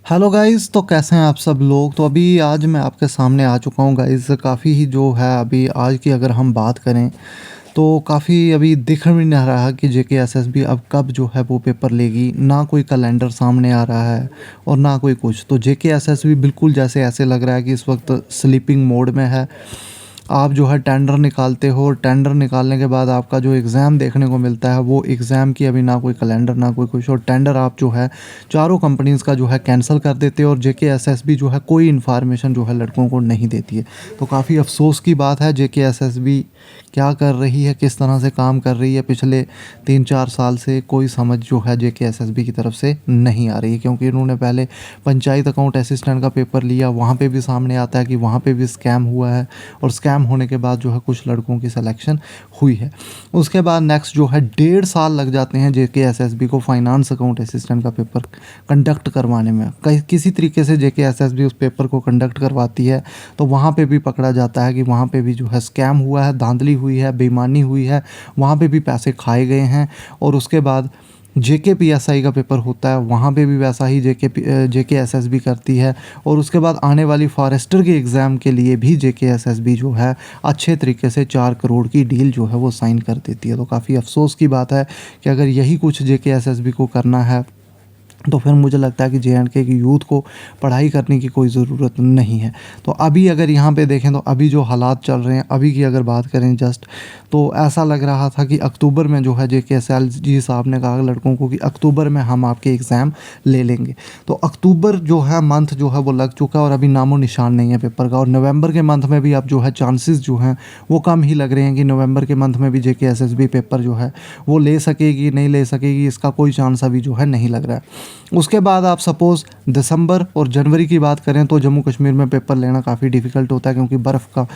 Hello guys, तो कैसे हैं आप सब लोग। तो अभी आज मैं आपके सामने आ चुका हूँ गाइस। काफ़ी ही जो है अभी आज की अगर हम बात करें तो काफ़ी अभी दिख भी नहीं रहा कि जेकेएसएसबी अब कब जो है वो पेपर लेगी। ना कोई कैलेंडर सामने आ रहा है और ना कोई कुछ। तो जेकेएसएसबी बिल्कुल जैसे ऐसे लग रहा है कि इस वक्त स्लीपिंग मोड में है। आप जो है टेंडर निकालते हो और टेंडर निकालने के बाद आपका जो एग्ज़ाम देखने को मिलता है वो एग्ज़ाम की अभी ना कोई कैलेंडर ना कोई कुछ। और टेंडर आप जो है चारों कंपनीज़ का जो है कैंसिल कर देते हो और जेकेएसएसबी जो है कोई इन्फॉर्मेशन जो है लड़कों को नहीं देती है। तो काफ़ी अफसोस की बात है। जेकेएसएसबी क्या कर रही है, किस तरह से काम कर रही है, पिछले 3-4 साल से कोई समझ जो है जेकेएसएसबी की तरफ से नहीं आ रही है। क्योंकि इन्होंने पहले पंचायत अकाउंट असिस्टेंट का पेपर लिया, वहाँ पे भी सामने आता है कि वहाँ पे भी स्कैम हुआ है और स्कैम होने के बाद जो है कुछ लड़कों की सिलेक्शन हुई है। उसके बाद नेक्स्ट जो है 1.5 साल लग जाते हैं जेकेएसएसबी को फाइनेंस अकाउंट असिस्टेंट का पेपर कंडक्ट करवाने में। किसी तरीके से जेकेएसएसबी उस पेपर को कंडक्ट करवाती है तो वहाँ पे भी पकड़ा जाता है कि वहाँ पे भी जो है स्कैम हुआ है, धांधली हुई है, बेईमानी हुई है, वहाँ पे भी पैसे खाए गए हैं। और उसके बाद जेकेपीएसआई का पेपर होता है, वहाँ पे भी वैसा ही जेकेएसएसबी करती है। और उसके बाद आने वाली फॉरेस्टर के एग्ज़ाम के लिए भी जेकेएसएसबी जो है अच्छे तरीके से 4 करोड़ की डील जो है वो साइन कर देती है। तो काफ़ी अफसोस की बात है कि अगर यही कुछ जेकेएसएसबी को करना है तो फिर मुझे लगता है कि जे.एंड.के की यूथ को पढ़ाई करने की कोई ज़रूरत नहीं है। तो अभी अगर यहाँ पे देखें तो अभी जो हालात चल रहे हैं, अभी की अगर बात करें जस्ट, तो ऐसा लग रहा था कि अक्टूबर में जो है जेकेएसएलजी साहब ने कहा लड़कों को कि अक्टूबर में हम आपके एग्ज़ाम ले लेंगे। तो अक्टूबर जो है मंथ जो है वो लग चुका है और अभी नामो निशान नहीं है पेपर का। और नवंबर के मंथ में भी अब जो है चांसेस जो हैं वो कम ही लग रहे हैं कि नवंबर के मंथ में भी जेकेएसएसबी पेपर जो है वो ले सकेगी नहीं ले सकेगी, इसका कोई चांस अभी जो है नहीं लग रहा है। उसके बाद आप सपोज़ दिसंबर और जनवरी की बात करें तो जम्मू कश्मीर में पेपर लेना काफ़ी डिफ़िकल्ट होता है क्योंकि बर्फ़ का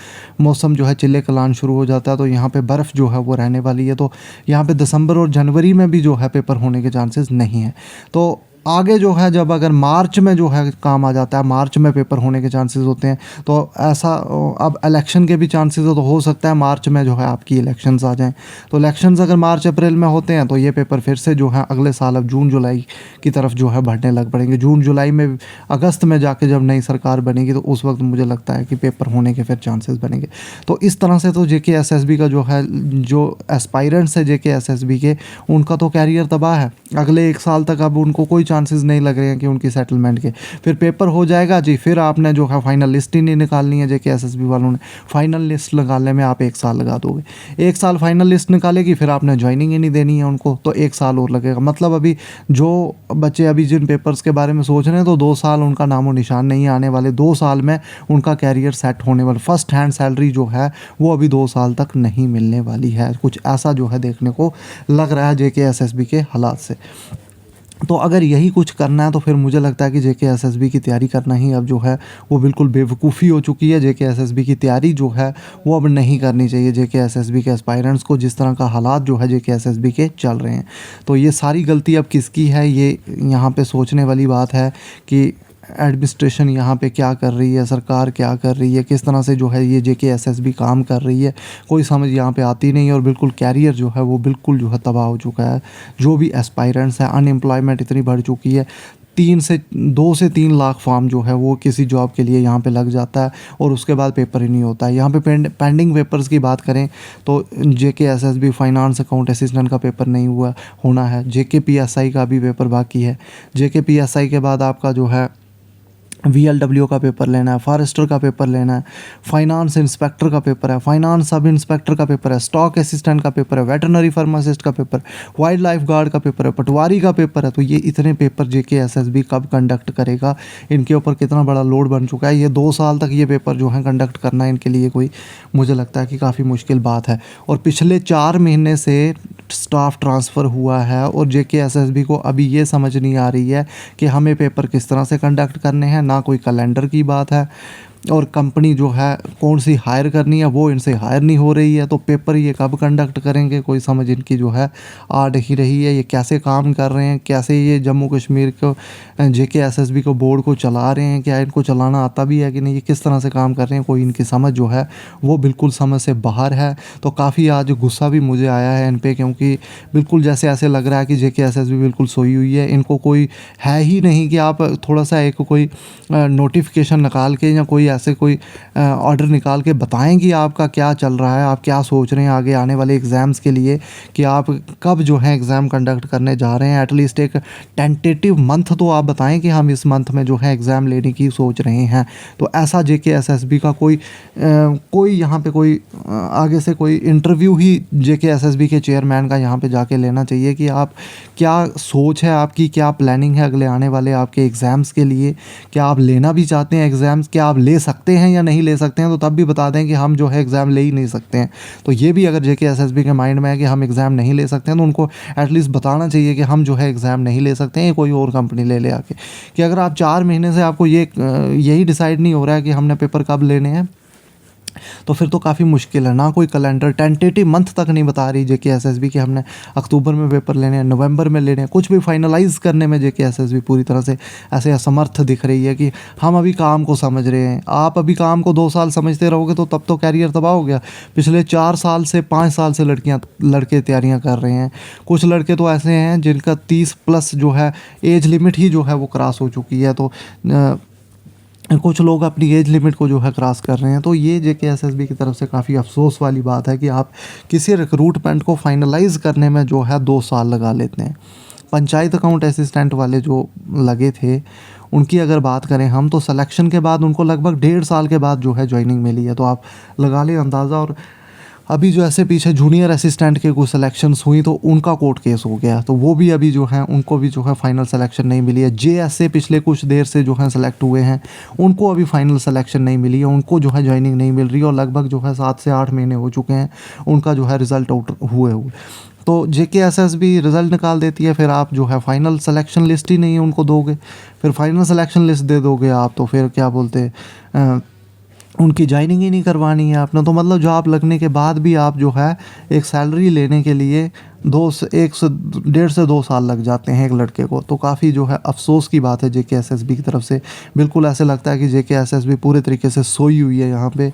मौसम जो है चिल्ले कलान शुरू हो जाता है। तो यहाँ पे बर्फ़ जो है वो रहने वाली है। तो यहाँ पे दिसंबर और जनवरी में भी जो है पेपर होने के चांसेस नहीं हैं। तो आगे जो है जब अगर मार्च में जो है काम आ जाता है, मार्च में पेपर होने के चांसेस होते हैं। तो ऐसा अब इलेक्शन के भी चांसेस हो सकता है मार्च में जो है आपकी इलेक्शंस आ जाएं। तो इलेक्शंस अगर मार्च अप्रैल में होते हैं तो ये पेपर फिर से जो है अगले साल अब जून जुलाई की तरफ जो है बढ़ने लग पड़ेंगे। जून जुलाई में अगस्त में जाके जब नई सरकार बनेगी तो उस वक्त मुझे लगता है कि पेपर होने के फिर चांसेस बनेंगे। तो इस तरह से तो जेकेएसएसबी का जो है, जो एस्पायरेंट्स है जेकेएसएसबी के, उनका तो कैरियर तबाह है। अगले 1 साल तक अब उनको कोई चांसेस नहीं लग रहे हैं कि उनकी सेटलमेंट के। फिर पेपर हो जाएगा जी, फिर आपने जो है फाइनल लिस्ट ही नहीं निकालनी है। जेकेएसएसबी वालों ने फाइनल लिस्ट निकालने में आप 1 साल लगा दोगे। 1 साल फाइनल लिस्ट निकालेगी, फिर आपने ज्वाइनिंग ही नहीं देनी है उनको, तो 1 साल और लगेगा। मतलब अभी जो बच्चे अभी जिन पेपर्स के बारे में सोच रहे हैं तो 2 साल उनका नामो निशान नहीं आने वाले। 2 साल में उनका कैरियर सेट होने वाला। फर्स्ट हैंड सैलरी जो है वो अभी 2 साल तक नहीं मिलने वाली है। कुछ ऐसा जो है देखने को लग रहा है जेकेएसएसबी के हालात से। तो अगर यही कुछ करना है तो फिर मुझे लगता है कि जेकेएसएसबी की तैयारी करना ही अब जो है वो बिल्कुल बेवकूफ़ी हो चुकी है। जेकेएसएसबी की तैयारी जो है वो अब नहीं करनी चाहिए जेकेएसएसबी के एस्पायरेंट्स को, जिस तरह का हालात जो है जेकेएसएसबी के चल रहे हैं। तो ये सारी गलती अब किसकी है, ये यहाँ पे सोचने वाली बात है कि एडमिनिस्ट्रेशन यहाँ पे क्या कर रही है, सरकार क्या कर रही है, किस तरह से जो है ये जेकेएसएसबी काम कर रही है, कोई समझ यहाँ पे आती नहीं है। और बिल्कुल कैरियर जो है वो बिल्कुल जो है तबाह हो चुका है। जो भी एस्पायरेंट्स हैं, अनएम्प्लॉयमेंट इतनी बढ़ चुकी है। 2 से 3 लाख फॉर्म जो है वो किसी जॉब के लिए यहाँ पे लग जाता है और उसके बाद पेपर ही नहीं होता है। यहाँ पे पेंडिंग पेपर्स की बात करें तो जेकेएसएसबी फाइनेंस अकाउंट असिस्टेंट का पेपर नहीं हुआ होना है। जेकेपीएसआई का भी पेपर बाकी है। जेकेपीएसआई के बाद आपका जो है वीएलडब्ल्यू का पेपर लेना है, फॉरेस्टर का पेपर लेना है, फाइनेंस इंस्पेक्टर का पेपर है, फाइनेंस सब इंस्पेक्टर का पेपर है, स्टॉक असिस्टेंट का पेपर है, वेटरनरी फार्मासिस्ट का पेपर, वाइल्ड लाइफ गार्ड का पेपर है, पटवारी का पेपर है। तो ये इतने पेपर जेकेएसएसबी कब कंडक्ट करेगा, इनके ऊपर कितना बड़ा लोड बन चुका है। ये 2 साल तक ये पेपर जो है कंडक्ट करना इनके लिए कोई, मुझे लगता है कि काफ़ी मुश्किल बात है। और पिछले 4 महीने से स्टाफ ट्रांसफ़र हुआ है और जेकेएसएसबी को अभी ये समझ नहीं आ रही है कि हमें पेपर किस तरह से कंडक्ट करने हैं। ना कोई कैलेंडर की बात है, और कंपनी जो है कौन सी हायर करनी है वो इनसे हायर नहीं हो रही है, तो पेपर ये कब कंडक्ट करेंगे, कोई समझ इनकी जो है आ नहीं रही है। ये कैसे काम कर रहे हैं, कैसे ये जम्मू कश्मीर को JK SSB को बोर्ड को चला रहे हैं, क्या इनको चलाना आता भी है कि नहीं, ये किस तरह से काम कर रहे हैं, कोई इनकी समझ जो है वो बिल्कुल समझ से बाहर है। तो काफ़ी आज गुस्सा भी मुझे आया है इन पे, क्योंकि बिल्कुल जैसे ऐसे लग रहा है कि JK SSB बिल्कुल सोई हुई है। इनको कोई है ही नहीं कि आप थोड़ा सा एक कोई नोटिफिकेशन निकाल के या कोई ऐसे कोई ऑर्डर निकाल के बताएं कि आपका क्या चल रहा है, आप क्या सोच रहे हैं आगे आने वाले एग्ज़ाम्स के लिए, कि आप कब जो है एग्ज़ाम कंडक्ट करने जा रहे हैं। एटलीस्ट एक टेंटेटिव मंथ तो आप बताएं कि हम इस मंथ में जो है एग्ज़ाम लेने की सोच रहे हैं। तो ऐसा JK SSB का कोई यहाँ पे कोई आगे से कोई इंटरव्यू ही JK SSB के चेयरमैन का यहाँ पे जाके लेना चाहिए कि आप क्या सोच है आपकी, क्या प्लानिंग है अगले आने वाले आपके एग्ज़ाम्स के लिए, क्या आप लेना भी चाहते हैं एग्ज़ाम्स, क्या आप ले सकते हैं या नहीं ले सकते हैं, तो तब भी बता दें कि हम जो है एग्ज़ाम ले ही नहीं सकते हैं। तो ये भी अगर JK SSB के माइंड में है कि हम एग्ज़ाम नहीं ले सकते हैं, तो उनको एटलीस्ट बताना चाहिए कि हम जो है एग्ज़ाम नहीं ले सकते हैं, कोई और कंपनी ले आके। कि अगर आप 4 महीने से आपको यही डिसाइड नहीं हो रहा है कि हमने पेपर कब लेने हैं, तो फिर तो काफ़ी मुश्किल है। ना कोई कैलेंडर, टेंटेटिव मंथ तक नहीं बता रही JK SSB कि हमने अक्टूबर में पेपर लेने हैं, नवंबर में लेने हैं। कुछ भी फाइनलाइज़ करने में JK SSB पूरी तरह से ऐसे असमर्थ दिख रही है कि हम अभी काम को समझ रहे हैं। आप अभी काम को 2 साल समझते रहोगे तो तब तो कैरियर तबाह हो गया। पिछले 4 साल से 5 साल से लड़के तैयारियाँ कर रहे हैं। कुछ लड़के तो ऐसे हैं जिनका 30 प्लस जो है एज लिमिट ही जो है वो क्रॉस हो चुकी है। तो कुछ लोग अपनी एज लिमिट को जो है क्रॉस कर रहे हैं। तो ये JK SSB की तरफ से काफ़ी अफसोस वाली बात है कि आप किसी रिक्रूटमेंट को फाइनलाइज़ करने में जो है 2 साल लगा लेते हैं। पंचायत अकाउंट असिस्टेंट वाले जो लगे थे, उनकी अगर बात करें हम, तो सिलेक्शन के बाद उनको लगभग 1.5 साल के बाद जो है जॉइनिंग मिली है। तो आप लगा लें अंदाज़ा। और अभी जो ऐसे पीछे जूनियर असिस्टेंट के कुछ सिलेक्शंस हुई तो उनका कोर्ट केस हो गया, तो वो भी अभी जो है उनको भी जो है फाइनल सिलेक्शन नहीं मिली है। JSA पिछले कुछ देर से जो है सेलेक्ट हुए हैं, उनको अभी फाइनल सिलेक्शन नहीं मिली है, उनको जो है ज्वाइनिंग नहीं मिल रही, और लगभग जो है 7 से 8 महीने हो चुके हैं उनका जो है रिज़ल्ट आउट हुए। तो JK SSB रिज़ल्ट निकाल देती है, फिर आप जो है फाइनल सिलेक्शन लिस्ट ही नहीं है उनको दोगे। फिर फाइनल सिलेक्शन लिस्ट दे दोगे आप, तो फिर क्या बोलते उनकी जॉइनिंग ही नहीं करवानी है आपने। तो मतलब जॉब लगने के बाद भी आप जो है एक सैलरी लेने के लिए 1.5 से 2 साल लग जाते हैं एक लड़के को। तो काफ़ी जो है अफसोस की बात है JK SSB की तरफ से। बिल्कुल ऐसे लगता है कि JK SSB पूरे तरीके से सोई हुई है यहाँ पे,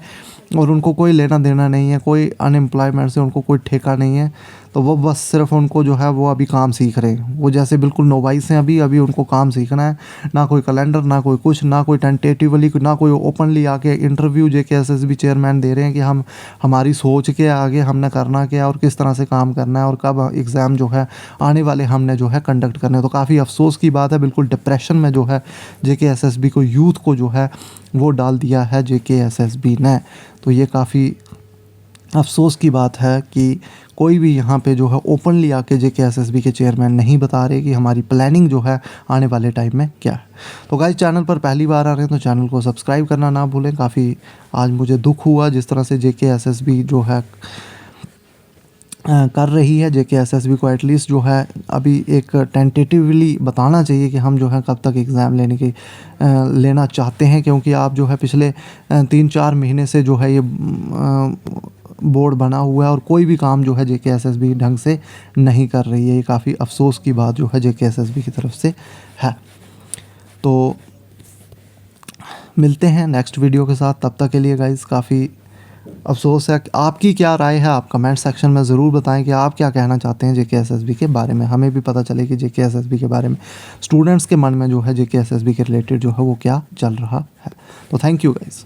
और उनको कोई लेना देना नहीं है, कोई अनएम्प्लॉयमेंट से उनको कोई ठेका नहीं है। तो वो बस सिर्फ उनको जो है वो अभी काम सीख रहे हैं। वो जैसे बिल्कुल नोवाइस हैं, अभी उनको काम सीखना है। ना कोई कैलेंडर, ना कोई कुछ, ना कोई टेंटेटिवली, ना कोई ओपनली आके इंटरव्यू JK SSB चेयरमैन दे रहे हैं कि हमारी सोच के आगे हमने करना क्या और किस तरह से काम करना है और कब एग्ज़ाम जो है आने वाले हमने जो है कंडक्ट करने। तो काफ़ी अफसोस की बात है। बिल्कुल डिप्रेशन में जो है JK SSB को, यूथ को जो है वो डाल दिया है JK SSB ने। तो ये काफ़ी अफसोस की बात है कि कोई भी यहाँ पे जो है ओपनली आके JK SSB के चेयरमैन नहीं बता रहे कि हमारी प्लानिंग जो है आने वाले टाइम में क्या है। तो गाइस, चैनल पर पहली बार आ रहे हैं तो चैनल को सब्सक्राइब करना ना भूलें। काफ़ी आज मुझे दुख हुआ जिस तरह से JK SSB जो है कर रही है। JK SSB को एटलीस्ट जो है अभी एक टेंटेटिवली बताना चाहिए कि हम जो है कब तक एग्ज़ाम लेना चाहते हैं, क्योंकि आप जो है पिछले 3-4 महीने से जो है ये बोर्ड बना हुआ है और कोई भी काम जो है JK SSB ढंग से नहीं कर रही है। ये काफ़ी अफसोस की बात जो है JK SSB की तरफ से है। तो मिलते हैं नेक्स्ट वीडियो के साथ, तब तक के लिए गाइस काफ़ी अफसोस है। आपकी क्या राय है आप कमेंट सेक्शन में ज़रूर बताएं कि आप क्या कहना चाहते हैं JK SSB के बारे में। हमें भी पता चले कि JK SSB के बारे में स्टूडेंट्स के मन में जो है JK SSB के रिलेटेड जो है वो क्या चल रहा है। तो थैंक यू गाइस।